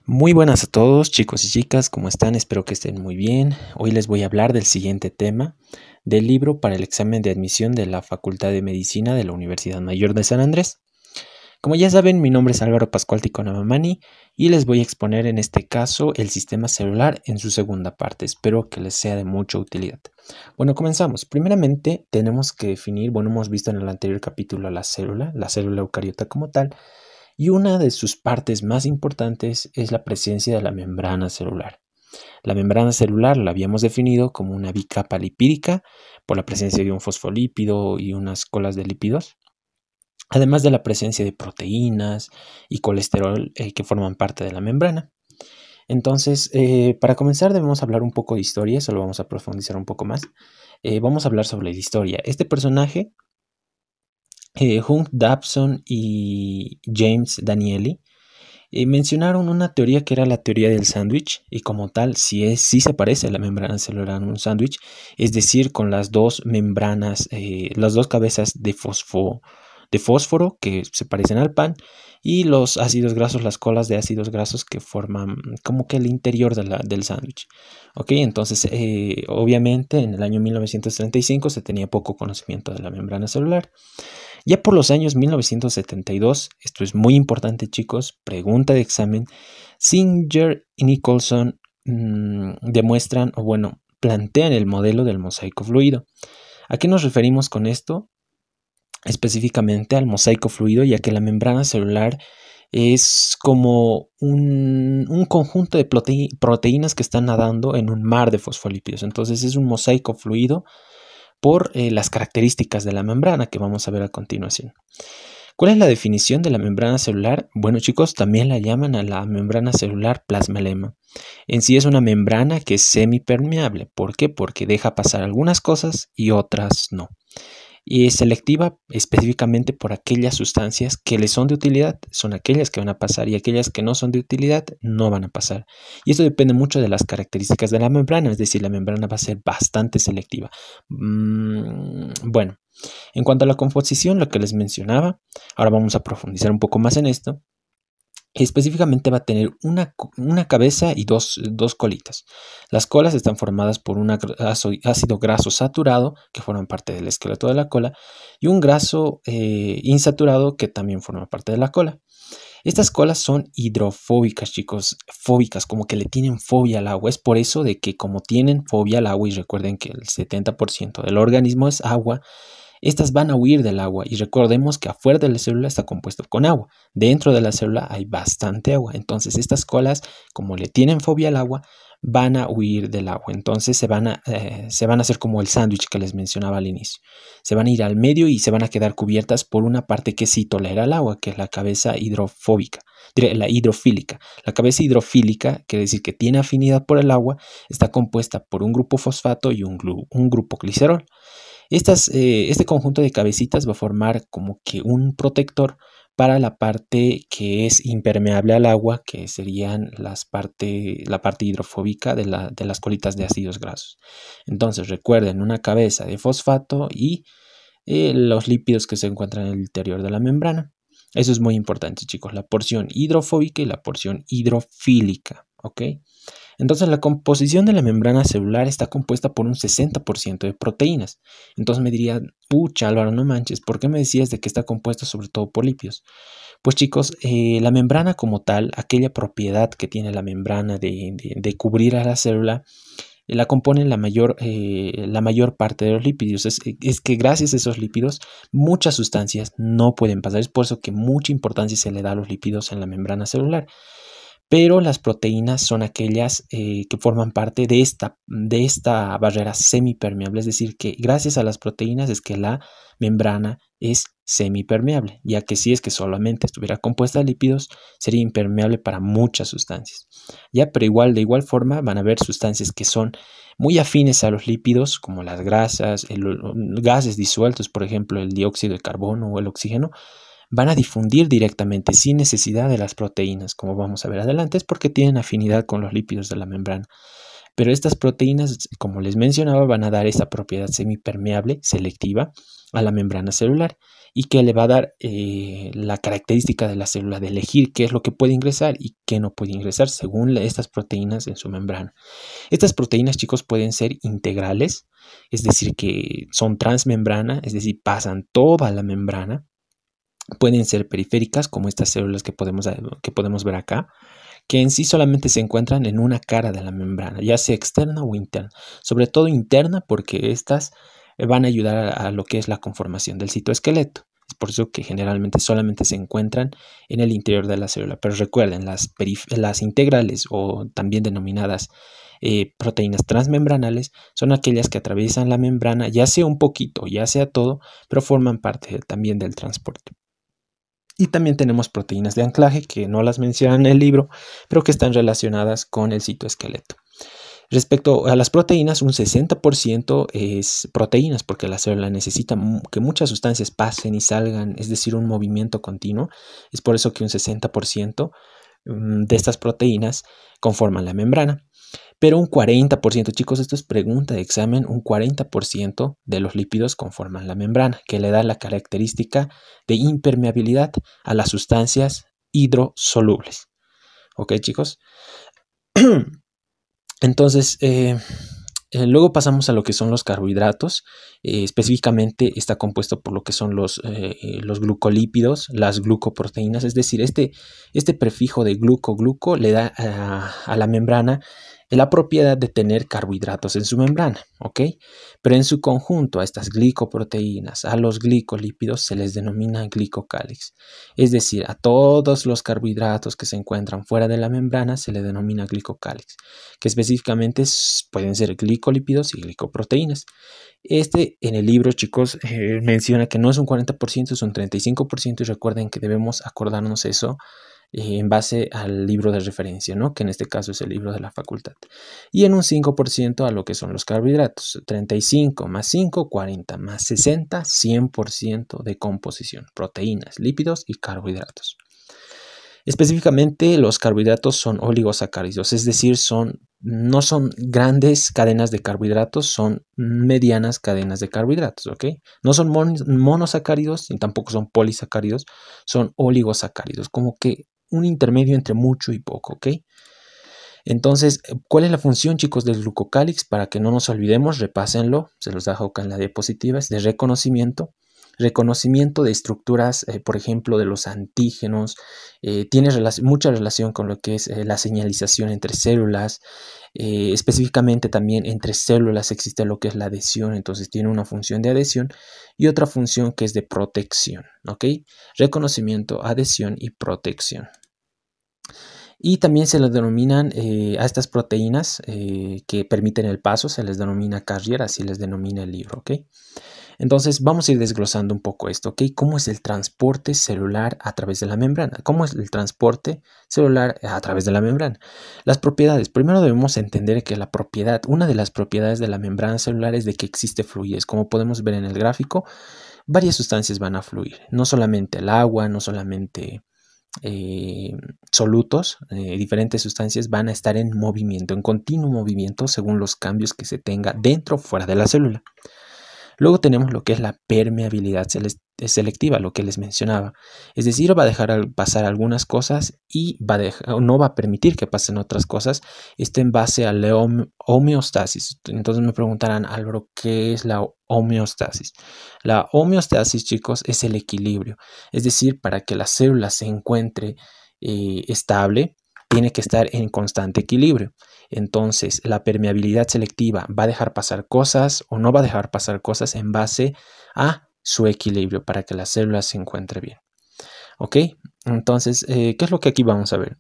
Muy buenas a todos, chicos y chicas, ¿cómo están? Espero que estén muy bien. Hoy les voy a hablar del siguiente tema, del libro para el examen de admisión de la Facultad de Medicina de la Universidad Mayor de San Andrés. Como ya saben, mi nombre es Álvaro Pascual Ticonamamani y les voy a exponer en este caso el sistema celular en su segunda parte. Espero que les sea de mucha utilidad. Bueno, comenzamos. Primeramente tenemos que definir, hemos visto en el anterior capítulo la célula eucariota como tal, y una de sus partes más importantes es la presencia de la membrana celular. La membrana celular la habíamos definido como una bicapa lipídica por la presencia de un fosfolípido y unas colas de lípidos, además de la presencia de proteínas y colesterol que forman parte de la membrana. Entonces, para comenzar debemos hablar un poco de historia, eso lo vamos a profundizar un poco más. Vamos a hablar sobre la historia. Este personaje, Hugh Dobson y James Danieli, mencionaron una teoría que era la teoría del sándwich, y como tal sí se parece a la membrana celular en un sándwich, es decir, con las dos membranas, las dos cabezas de fósforo que se parecen al pan, y los ácidos grasos, las colas de ácidos grasos que forman como que el interior del sándwich. Ok, entonces obviamente en el año 1935 se tenía poco conocimiento de la membrana celular. Ya por los años 1972, esto es muy importante, chicos, pregunta de examen, Singer y Nicholson demuestran, plantean el modelo del mosaico fluido. ¿A qué nos referimos con esto? Específicamente al mosaico fluido, ya que la membrana celular es como un conjunto de proteínas que están nadando en un mar de fosfolípidos. Entonces es un mosaico fluido por las características de la membrana que vamos a ver a continuación. ¿Cuál es la definición de la membrana celular? Bueno, chicos, también la llaman a la membrana celular plasmalema. En sí es una membrana que es semipermeable. ¿Por qué? Porque deja pasar algunas cosas y otras no. Y es selectiva específicamente por aquellas sustancias que le son de utilidad, son aquellas que van a pasar, y aquellas que no son de utilidad no van a pasar. Y esto depende mucho de las características de la membrana, es decir, la membrana va a ser bastante selectiva. Bueno, en cuanto a la composición, lo que les mencionaba, ahora vamos a profundizar un poco más en esto. Específicamente va a tener una cabeza y dos colitas. Las colas están formadas por un ácido graso saturado que forma parte del esqueleto de la cola, y un graso insaturado que también forma parte de la cola. Estas colas son hidrofóbicas, chicos, fóbicas, como que le tienen fobia al agua. Es por eso de que como tienen fobia al agua, y recuerden que el 70% del organismo es agua, estas van a huir del agua, y recordemos que afuera de la célula está compuesto con agua. Dentro de la célula hay bastante agua. Entonces estas colas, como le tienen fobia al agua, van a huir del agua. Entonces se van a hacer como el sándwich que les mencionaba al inicio. Se van a ir al medio y se van a quedar cubiertas por una parte que sí tolera el agua, que es la cabeza hidrofóbica, la hidrofílica. La cabeza hidrofílica quiere decir que tiene afinidad por el agua, está compuesta por un grupo fosfato y un grupo glicerol. Este conjunto de cabecitas va a formar como que un protector para la parte que es impermeable al agua, que serían la parte hidrofóbica de las colitas de ácidos grasos. Entonces recuerden, una cabeza de fosfato y los lípidos que se encuentran en el interior de la membrana. Eso es muy importante, chicos, la porción hidrofóbica y la porción hidrofílica, ¿ok? Entonces la composición de la membrana celular está compuesta por un 60% de proteínas. Entonces me dirían, pucha Álvaro, no manches, ¿por qué me decías de que está compuesta sobre todo por lípidos? Pues chicos, la membrana como tal, aquella propiedad que tiene la membrana de cubrir a la célula, la componen la mayor parte de los lípidos. Es que gracias a esos lípidos muchas sustancias no pueden pasar. Es por eso que mucha importancia se le da a los lípidos en la membrana celular. Pero las proteínas son aquellas que forman parte de esta barrera semipermeable, es decir, que gracias a las proteínas es que la membrana es semipermeable, ya que si es que solamente estuviera compuesta de lípidos, sería impermeable para muchas sustancias. Ya, pero de igual forma van a haber sustancias que son muy afines a los lípidos, como las grasas, gases disueltos, por ejemplo, el dióxido de carbono o el oxígeno, van a difundir directamente sin necesidad de las proteínas, como vamos a ver adelante, es porque tienen afinidad con los lípidos de la membrana. Pero estas proteínas, como les mencionaba, van a dar esa propiedad semipermeable selectiva a la membrana celular. y que le va a dar la característica de la célula de elegir qué es lo que puede ingresar y qué no puede ingresar según estas proteínas en su membrana. Estas proteínas, chicos, pueden ser integrales, es decir, que son transmembrana, es decir, pasan toda la membrana. Pueden ser periféricas, como estas células que podemos ver acá, que en sí solamente se encuentran en una cara de la membrana, ya sea externa o interna. Sobre todo interna, porque estas van a ayudar a lo que es la conformación del citoesqueleto. Es por eso que generalmente solamente se encuentran en el interior de la célula. Pero recuerden, las integrales o también denominadas proteínas transmembranales son aquellas que atraviesan la membrana, ya sea un poquito, ya sea todo, pero forman parte también del transporte. Y también tenemos proteínas de anclaje que no las mencionan en el libro, pero que están relacionadas con el citoesqueleto. Respecto a las proteínas, un 60% es proteínas porque la célula necesita que muchas sustancias pasen y salgan, es decir, un movimiento continuo. Es por eso que un 60% de estas proteínas conforman la membrana. Pero un 40%, chicos, esto es pregunta de examen, un 40% de los lípidos conforman la membrana, que le da la característica de impermeabilidad a las sustancias hidrosolubles. ¿Ok, chicos? Entonces, luego pasamos a lo que son los carbohidratos. Específicamente está compuesto por lo que son los glucolípidos, las glucoproteínas, es decir, este prefijo de gluco le da a la membrana la propiedad de tener carbohidratos en su membrana, ¿ok? Pero en su conjunto a estas glicoproteínas, a los glicolípidos se les denomina glicocálix. Es decir, a todos los carbohidratos que se encuentran fuera de la membrana se le denomina glicocálix, que específicamente pueden ser glicolípidos y glicoproteínas. En el libro, chicos, menciona que no es un 40%, es un 35%, y recuerden que debemos acordarnos eso en base al libro de referencia, ¿no? Que en este caso es el libro de la facultad. Y en un 5% a lo que son los carbohidratos. 35 más 5, 40 más 60, 100% de composición. Proteínas, lípidos y carbohidratos. Específicamente los carbohidratos son oligosacáridos, es decir, no son grandes cadenas de carbohidratos, son medianas cadenas de carbohidratos, ¿ok? No son monosacáridos ni tampoco son polisacáridos, son oligosacáridos, como que un intermedio entre mucho y poco, ¿ok? Entonces, ¿cuál es la función, chicos, del glucocálix? Para que no nos olvidemos, repásenlo, se los dejo acá en la diapositiva, es de reconocimiento de estructuras, por ejemplo, de los antígenos, tiene mucha relación con lo que es la señalización entre células, específicamente también entre células existe lo que es la adhesión, entonces tiene una función de adhesión y otra función que es de protección, ¿ok? Reconocimiento, adhesión y protección. Y también se les denominan a estas proteínas que permiten el paso, se les denomina carrier, así les denomina el libro, ¿ok? Entonces vamos a ir desglosando un poco esto, ¿ok? ¿Cómo es el transporte celular a través de la membrana? ¿Cómo es el transporte celular a través de la membrana? Las propiedades. Primero debemos entender que una de las propiedades de la membrana celular es de que existe fluidez. Como podemos ver en el gráfico, varias sustancias van a fluir. No solamente el agua, no solamente solutos, diferentes sustancias van a estar en movimiento, en continuo movimiento según los cambios que se tenga dentro o fuera de la célula. Luego tenemos lo que es la permeabilidad selectiva, lo que les mencionaba. Es decir, va a dejar pasar algunas cosas y no va a permitir que pasen otras cosas. Esto en base a la homeostasis. Entonces me preguntarán, Álvaro, ¿qué es la homeostasis? La homeostasis, chicos, es el equilibrio. Es decir, para que la célula se encuentre estable, tiene que estar en constante equilibrio. Entonces, la permeabilidad selectiva va a dejar pasar cosas o no va a dejar pasar cosas en base a su equilibrio para que la célula se encuentre bien. ¿Ok? Entonces, ¿qué es lo que aquí vamos a ver?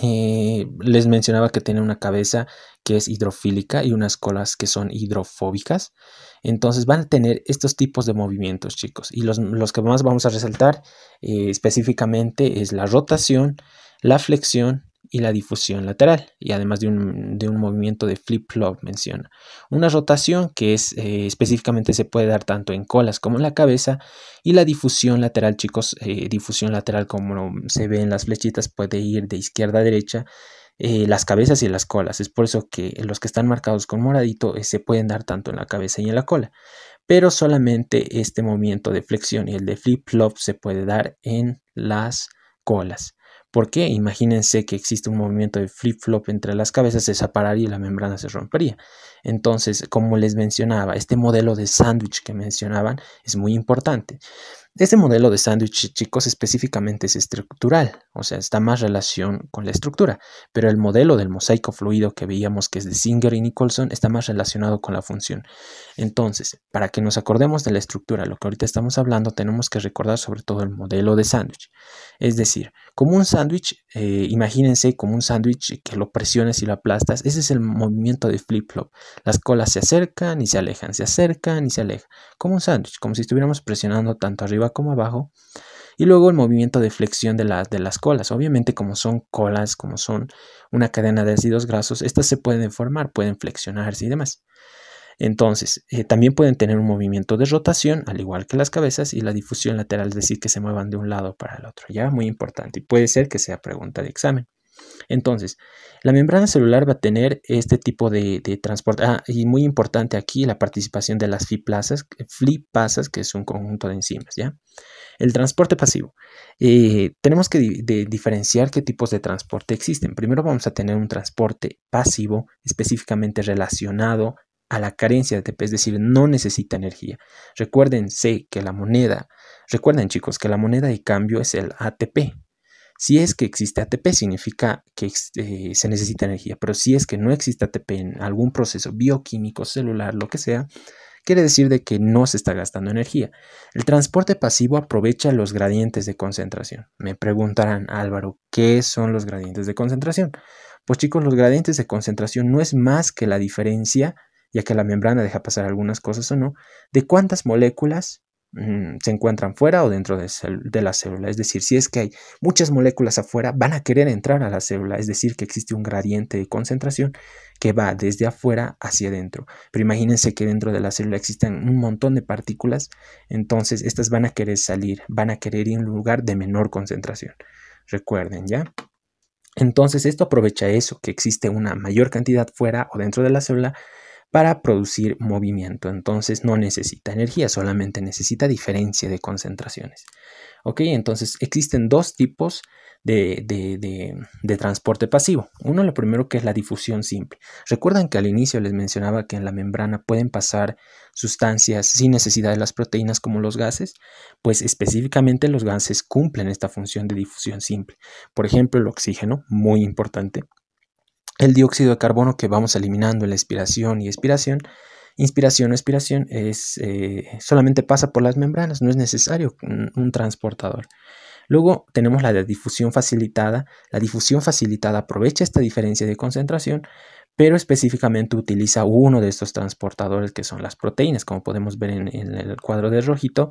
Les mencionaba que tiene una cabeza que es hidrofílica y unas colas que son hidrofóbicas. Entonces van a tener estos tipos de movimientos, chicos. Y los que más vamos a resaltar específicamente es la rotación, la flexión y la difusión lateral, y además de un movimiento de flip-flop menciona. Una rotación que es específicamente se puede dar tanto en colas como en la cabeza, y la difusión lateral, chicos, difusión lateral como se ve en las flechitas puede ir de izquierda a derecha, las cabezas y las colas. Es por eso que los que están marcados con moradito se pueden dar tanto en la cabeza y en la cola. pero solamente este movimiento de flexión y el de flip-flop se puede dar en las colas. ¿Por qué? Imagínense que existe un movimiento de flip-flop entre las cabezas, se separaría y la membrana se rompería. Entonces, como les mencionaba, este modelo de sándwich que mencionaban es muy importante. Este modelo de sándwich, chicos, específicamente es estructural, o sea, está más relación con la estructura, pero el modelo del mosaico fluido que veíamos que es de Singer y Nicholson está más relacionado con la función. Entonces, para que nos acordemos de la estructura, lo que ahorita estamos hablando, tenemos que recordar sobre todo el modelo de sándwich. Es decir, como un sándwich, imagínense como un sándwich que lo presiones y lo aplastas, ese es el movimiento de flip-flop. Las colas se acercan y se alejan, se acercan y se alejan, como un sándwich, como si estuviéramos presionando tanto arriba como abajo. Y luego el movimiento de flexión de las colas. Obviamente, como son colas, como son una cadena de ácidos grasos, estas se pueden formar, pueden flexionarse y demás. Entonces, también pueden tener un movimiento de rotación, al igual que las cabezas, y la difusión lateral, es decir, que se muevan de un lado para el otro. Ya, muy importante. Y puede ser que sea pregunta de examen. Entonces, la membrana celular va a tener este tipo de transporte. Y muy importante aquí la participación de las fipasas, que es un conjunto de enzimas, ¿ya? El transporte pasivo. Tenemos que diferenciar qué tipos de transporte existen. Primero vamos a tener un transporte pasivo específicamente relacionado a la carencia de ATP, es decir, no necesita energía. Recuerden chicos, que la moneda de cambio es el ATP. Si es que existe ATP, significa que se necesita energía, pero si es que no existe ATP en algún proceso bioquímico, celular, lo que sea, quiere decir de que no se está gastando energía. El transporte pasivo aprovecha los gradientes de concentración. Me preguntarán, Álvaro, ¿qué son los gradientes de concentración? Pues chicos, los gradientes de concentración no es más que la diferencia, ya que la membrana deja pasar algunas cosas o no, de cuántas moléculas se encuentran fuera o dentro de la célula. Es decir, si es que hay muchas moléculas afuera, van a querer entrar a la célula. Es decir, que existe un gradiente de concentración que va desde afuera hacia adentro. Pero imagínense que dentro de la célula existen un montón de partículas, entonces estas van a querer salir, van a querer ir a un lugar de menor concentración. Recuerden, ¿ya? Entonces esto aprovecha eso, que existe una mayor cantidad fuera o dentro de la célula para producir movimiento. Entonces no necesita energía, solamente necesita diferencia de concentraciones. Ok, entonces existen dos tipos de transporte pasivo. Uno, lo primero, que es la difusión simple. Recuerdan que al inicio les mencionaba que en la membrana pueden pasar sustancias sin necesidad de las proteínas como los gases. Pues específicamente los gases cumplen esta función de difusión simple. Por ejemplo, el oxígeno, muy importante. El dióxido de carbono, que vamos eliminando en la inspiración y expiración. Inspiración o expiración solamente pasa por las membranas, no es necesario un transportador. Luego tenemos la de difusión facilitada. La difusión facilitada aprovecha esta diferencia de concentración, pero específicamente utiliza uno de estos transportadores, que son las proteínas. Como podemos ver en el cuadro de rojito,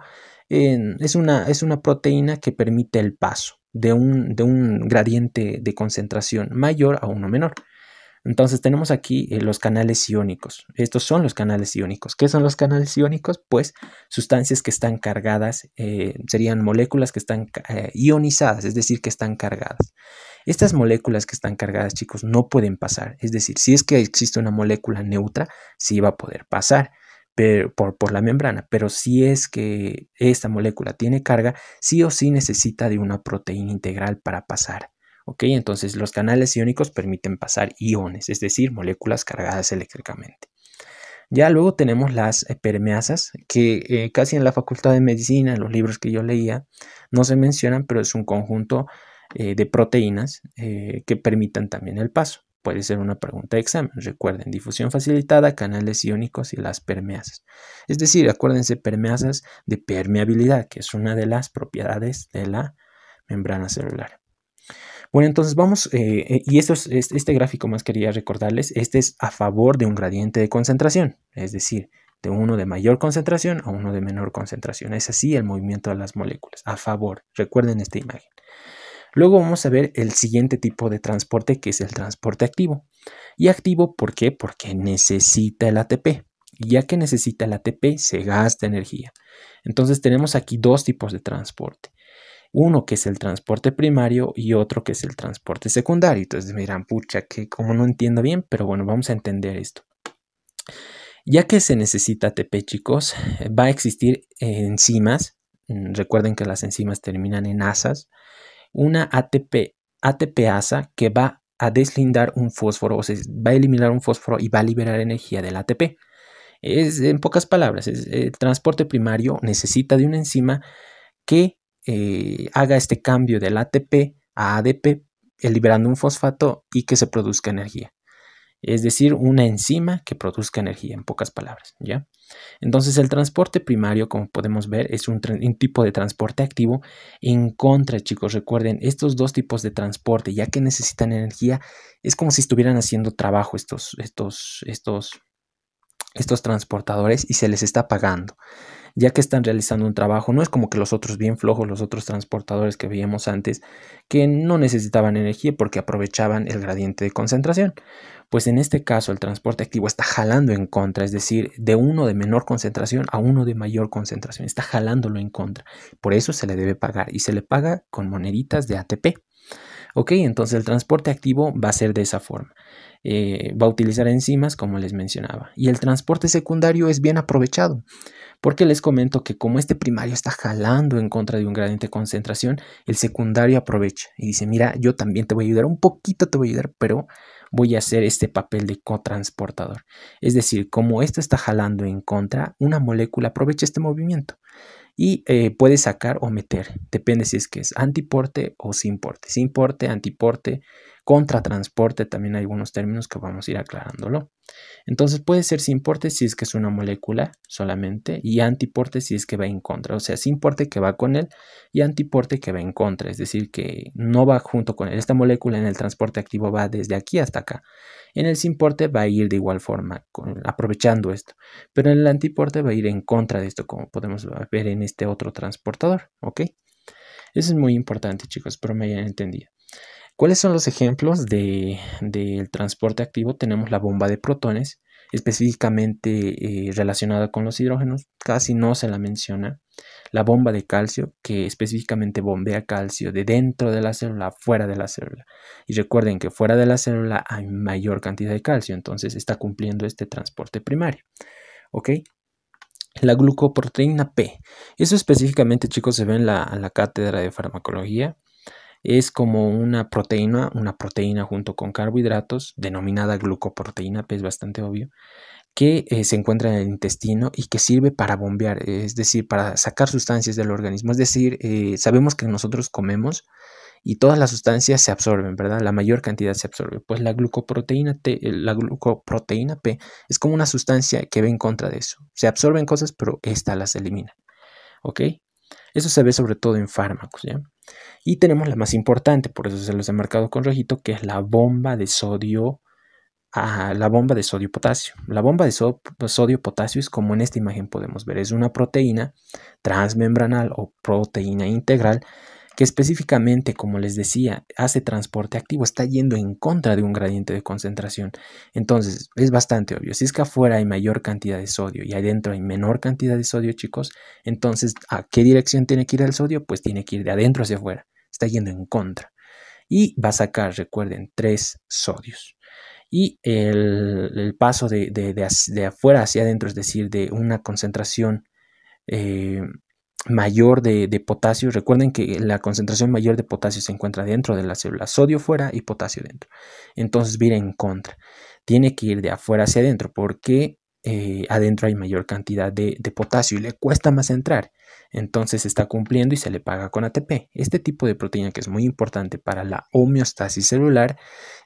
es una proteína que permite el paso de un gradiente de concentración mayor a uno menor. Entonces tenemos aquí los canales iónicos. Estos son los canales iónicos. ¿Qué son los canales iónicos? Pues sustancias que están cargadas, serían moléculas que están ionizadas, es decir, que están cargadas. Estas moléculas que están cargadas, chicos, no pueden pasar. Es decir, si es que existe una molécula neutra, sí va a poder pasar por la membrana, pero si es que esta molécula tiene carga, sí o sí necesita de una proteína integral para pasar. ¿Ok? Entonces los canales iónicos permiten pasar iones, es decir, moléculas cargadas eléctricamente. Ya luego tenemos las permeasas, que casi en la Facultad de Medicina, en los libros que yo leía, no se mencionan, pero es un conjunto de proteínas que permitan también el paso. Puede ser una pregunta de examen. Recuerden, difusión facilitada, canales iónicos y las permeasas. Es decir, acuérdense, permeasas de permeabilidad, que es una de las propiedades de la membrana celular. Bueno, entonces vamos, y este gráfico más quería recordarles, este es a favor de un gradiente de concentración, es decir, de uno de mayor concentración a uno de menor concentración. Es así el movimiento de las moléculas, a favor. Recuerden esta imagen. Luego vamos a ver el siguiente tipo de transporte, que es el transporte activo. Y activo, ¿por qué? Porque necesita el ATP. Y ya que necesita el ATP, se gasta energía. Entonces tenemos aquí dos tipos de transporte. Uno que es el transporte primario y otro que es el transporte secundario. Entonces me dirán, pucha, que como no entiendo bien, pero bueno, vamos a entender esto. Ya que se necesita ATP, chicos, va a existir enzimas. Recuerden que las enzimas terminan en asas. Una ATPasa que va a deslindar un fósforo, o sea, va a eliminar un fósforo y va a liberar energía del ATP. En pocas palabras, el transporte primario necesita de una enzima que haga este cambio del ATP a ADP, liberando un fosfato y que se produzca energía. Es decir, una enzima que produzca energía, en pocas palabras, ¿ya? Entonces, el transporte primario, como podemos ver, es un tipo de transporte activo en contra, chicos. Recuerden, estos dos tipos de transporte, ya que necesitan energía, es como si estuvieran haciendo trabajo estos transportadores y se les está pagando, ya que están realizando un trabajo. No es como que los otros bien flojos, los otros transportadores que veíamos antes, que no necesitaban energía porque aprovechaban el gradiente de concentración. Pues en este caso el transporte activo está jalando en contra, es decir, de uno de menor concentración a uno de mayor concentración, está jalándolo en contra. Por eso se le debe pagar y se le paga con moneditas de ATP. Ok, entonces el transporte activo va a ser de esa forma. Va a utilizar enzimas como les mencionaba. Y el transporte secundario es bien aprovechado. Porque les comento que como este primario está jalando en contra de un gradiente de concentración, el secundario aprovecha y dice, mira, yo también te voy a ayudar, un poquito te voy a ayudar, pero voy a hacer este papel de cotransportador. Es decir, como esto está jalando en contra, una molécula aprovecha este movimiento y puede sacar o meter, depende si es que es antiporte o sin porte. Sin porte, antiporte, contratransporte, también hay algunos términos que vamos a ir aclarándolo. Entonces puede ser sin porte si es que es una molécula solamente y antiporte si es que va en contra. O sea, sin porte que va con él y antiporte que va en contra. Es decir, que no va junto con él. Esta molécula en el transporte activo va desde aquí hasta acá. En el sin porte va a ir de igual forma, aprovechando esto. Pero en el antiporte va a ir en contra de esto, como podemos ver en este otro transportador. ¿Ok? Eso es muy importante, chicos, espero me hayan entendido. ¿Cuáles son los ejemplos del transporte activo? Tenemos la bomba de protones, específicamente relacionada con los hidrógenos, casi no se la menciona. La bomba de calcio, que específicamente bombea calcio de dentro de la célula a fuera de la célula. Y recuerden que fuera de la célula hay mayor cantidad de calcio, entonces está cumpliendo este transporte primario. ¿Ok? La glucoproteína P. Eso específicamente, chicos, se ve en la cátedra de farmacología. Es como una proteína junto con carbohidratos, denominada glucoproteína P, es bastante obvio, que se encuentra en el intestino y que sirve para bombear, es decir, para sacar sustancias del organismo. Es decir, sabemos que nosotros comemos y todas las sustancias se absorben, ¿verdad? La mayor cantidad se absorbe. Pues la glucoproteína P es como una sustancia que va en contra de eso. Se absorben cosas, pero esta las elimina. ¿Ok? Eso se ve sobre todo en fármacos, ¿ya? Y tenemos la más importante, por eso se los he marcado con rojito, que es la bomba de sodio, la bomba de sodio-potasio. La bomba de sodio-potasio es como en esta imagen podemos ver, es una proteína transmembranal o proteína integral que específicamente, como les decía, hace transporte activo, está yendo en contra de un gradiente de concentración. Entonces, es bastante obvio. Si es que afuera hay mayor cantidad de sodio y adentro hay menor cantidad de sodio, chicos, entonces, ¿a qué dirección tiene que ir el sodio? Pues tiene que ir de adentro hacia afuera. Está yendo en contra. Y va a sacar, recuerden, 3 sodios. Y el paso de afuera hacia adentro, es decir, de una concentración mayor de potasio. Recuerden que la concentración mayor de potasio se encuentra dentro de la célula, sodio fuera y potasio dentro. Entonces viene en contra. Tiene que ir de afuera hacia adentro porque adentro hay mayor cantidad de potasio y le cuesta más entrar. Entonces está cumpliendo y se le paga con ATP. Este tipo de proteína, que es muy importante para la homeostasis celular,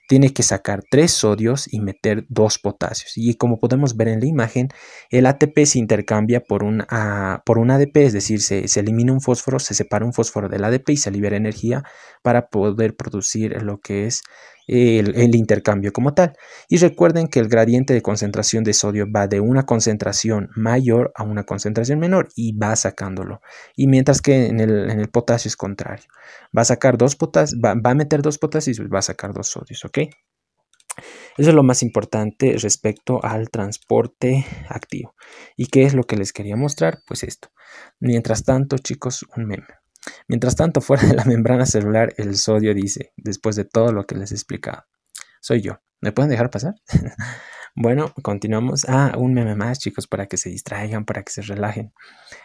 tiene que sacar 3 sodios y meter 2 potasios. Y como podemos ver en la imagen, el ATP se intercambia por un ADP, es decir, se elimina un fósforo, se separa un fósforo del ADP y se libera energía para poder producir lo que es el intercambio como tal. Y recuerden que el gradiente de concentración de sodio va de una concentración mayor a una concentración menor y va sacándolo. Y mientras que en el potasio es contrario. Va a sacar va a meter 2 potasios y va a sacar 2 sodios, ¿ok? Eso es lo más importante respecto al transporte activo. ¿Y qué es lo que les quería mostrar? Pues esto. Mientras tanto, chicos, un meme. Mientras tanto, fuera de la membrana celular, el sodio dice, después de todo lo que les he explicado, soy yo. ¿Me pueden dejar pasar? Bueno, continuamos. Un meme más, chicos, para que se distraigan, para que se relajen.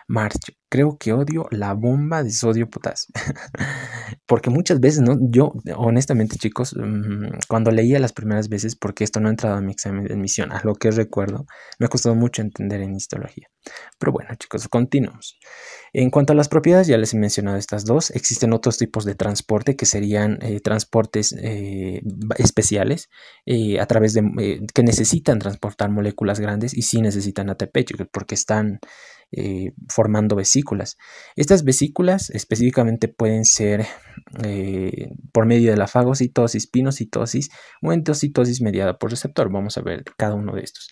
March, creo que odio la bomba de sodio potasio. Porque muchas veces, ¿no? Yo, honestamente, chicos, cuando leía las primeras veces, porque esto no ha entrado a mi examen de admisión, a lo que recuerdo, me ha costado mucho entender en histología. Pero bueno, chicos, continuamos. En cuanto a las propiedades, ya les he mencionado estas dos. Existen otros tipos de transporte que serían transportes especiales a través de que necesitan transportar moléculas grandes y sí necesitan ATP, chicos, porque están formando vesículas. Estas vesículas específicamente pueden ser por medio de la fagocitosis, pinocitosis o endocitosis mediada por receptor. Vamos a ver cada uno de estos.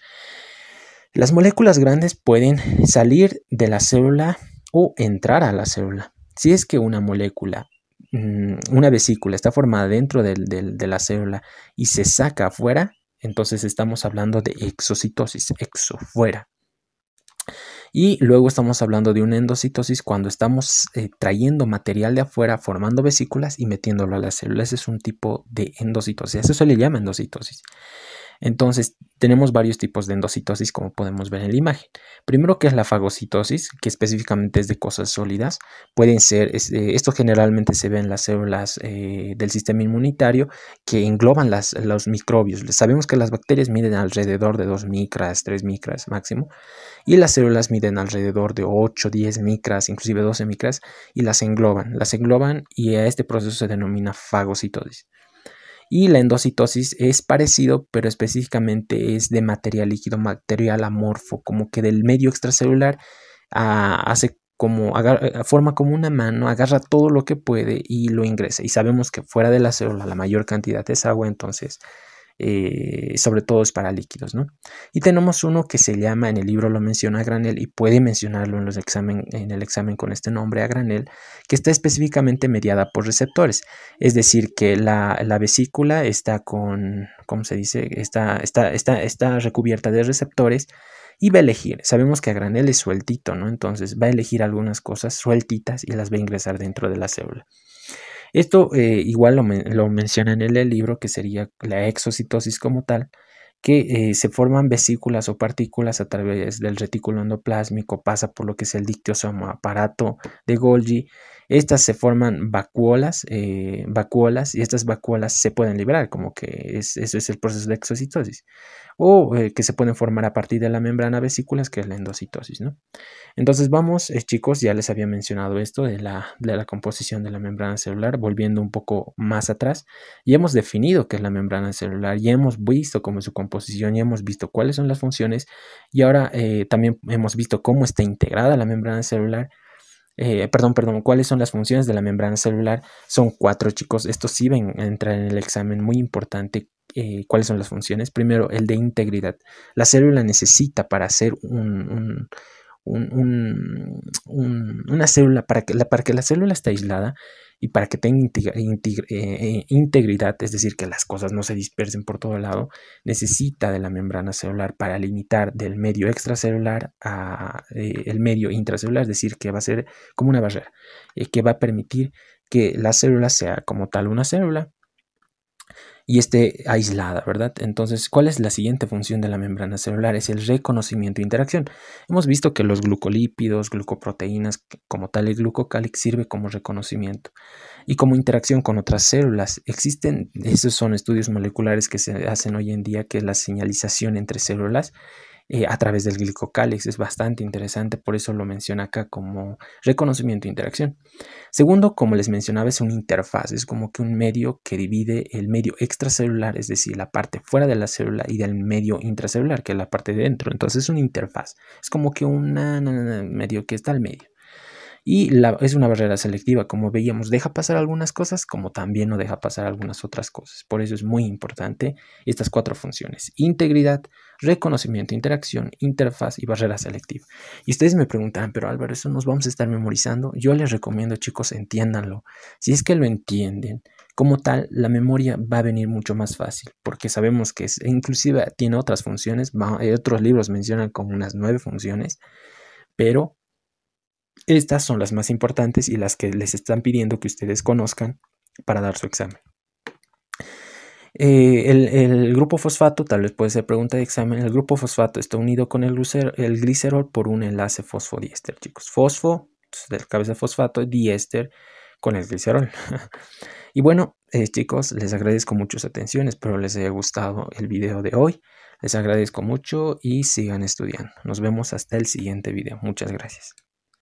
Las moléculas grandes pueden salir de la célula o entrar a la célula. Si es que una molécula, una vesícula está formada dentro de la célula y se saca afuera, entonces estamos hablando de exocitosis, exo, fuera. Y luego estamos hablando de una endocitosis cuando estamos trayendo material de afuera, formando vesículas y metiéndolo a la célula. Ese es un tipo de endocitosis. Eso se le llama endocitosis. Entonces, tenemos varios tipos de endocitosis, como podemos ver en la imagen. Primero, que es la fagocitosis, que específicamente es de cosas sólidas. Pueden ser, esto generalmente se ve en las células del sistema inmunitario, que engloban los microbios. Sabemos que las bacterias miden alrededor de 2 micras, 3 micras máximo, y las células miden alrededor de 8, 10 micras, inclusive 12 micras, y las engloban y a este proceso se denomina fagocitosis. Y la endocitosis es parecido, pero específicamente es de material líquido, material amorfo, como que del medio extracelular hace como forma como una mano, agarra todo lo que puede y lo ingresa. Y sabemos que fuera de la célula la mayor cantidad es agua, entonces sobre todo es para líquidos, ¿no? Y tenemos uno que se llama, en el libro lo menciona a granel y puede mencionarlo en el examen con este nombre a granel, que está específicamente mediada por receptores. Es decir, que la vesícula está con, ¿cómo se dice? Está recubierta de receptores y va a elegir. Sabemos que a granel es sueltito, ¿no? Entonces va a elegir algunas cosas sueltitas y las va a ingresar dentro de la célula. Esto igual lo menciona en el libro, que sería la exocitosis como tal, que se forman vesículas o partículas a través del retículo endoplásmico, pasa por lo que es el dictiosomo aparato de Golgi. Estas se forman vacuolas y estas vacuolas se pueden liberar, como que eso es el proceso de exocitosis, o que se pueden formar a partir de la membrana vesículas, que es la endocitosis, ¿no? Entonces vamos, chicos, ya les había mencionado esto de la composición de la membrana celular, volviendo un poco más atrás, y hemos definido qué es la membrana celular, ya hemos visto cómo es su composición, ya hemos visto cuáles son las funciones, y ahora también hemos visto cómo está integrada la membrana celular. Cuáles son las funciones de la membrana celular. Son 4, chicos, estos sí van a entrar en el examen, muy importante. ¿Cuáles son las funciones? Primero, el de integridad. La célula necesita, para hacer una célula, para que la célula esté aislada y para que tenga integridad, es decir, que las cosas no se dispersen por todo lado, necesita de la membrana celular para limitar del medio extracelular a el medio intracelular, es decir, que va a ser como una barrera, que va a permitir que la célula sea como tal una célula y esté aislada, ¿verdad? Entonces, ¿cuál es la siguiente función de la membrana celular? Es el reconocimiento e interacción. Hemos visto que los glucolípidos, glucoproteínas, como tal el glucocálix, sirve como reconocimiento y como interacción con otras células. Existen, esos son estudios moleculares que se hacen hoy en día, que es la señalización entre células a través del glicocálix. Es bastante interesante, por eso lo menciona acá como reconocimiento e interacción. Segundo, como les mencionaba, es una interfaz, es como que un medio que divide el medio extracelular, es decir, la parte fuera de la célula, y del medio intracelular, que es la parte de dentro. Entonces es una interfaz, es como que un medio que está al medio. Y es una barrera selectiva, como veíamos, deja pasar algunas cosas como también no deja pasar algunas otras cosas. Por eso es muy importante estas 4 funciones: integridad, reconocimiento, interacción, interfaz y barrera selectiva. Y ustedes me preguntarán, pero Álvaro, ¿eso nos vamos a estar memorizando? Yo les recomiendo, chicos, entiéndanlo. Si es que lo entienden, como tal, la memoria va a venir mucho más fácil, porque sabemos que inclusive tiene otras funciones. Otros libros mencionan como unas 9 funciones, pero estas son las más importantes y las que les están pidiendo que ustedes conozcan para dar su examen. El grupo fosfato, tal vez puede ser pregunta de examen, el grupo fosfato está unido con el glicerol por un enlace fosfodiéster, chicos. Fosfo, de la cabeza de fosfato, diéster con el glicerol. Y bueno, chicos, les agradezco mucho su atención, espero les haya gustado el video de hoy. Les agradezco mucho y sigan estudiando. Nos vemos hasta el siguiente video. Muchas gracias.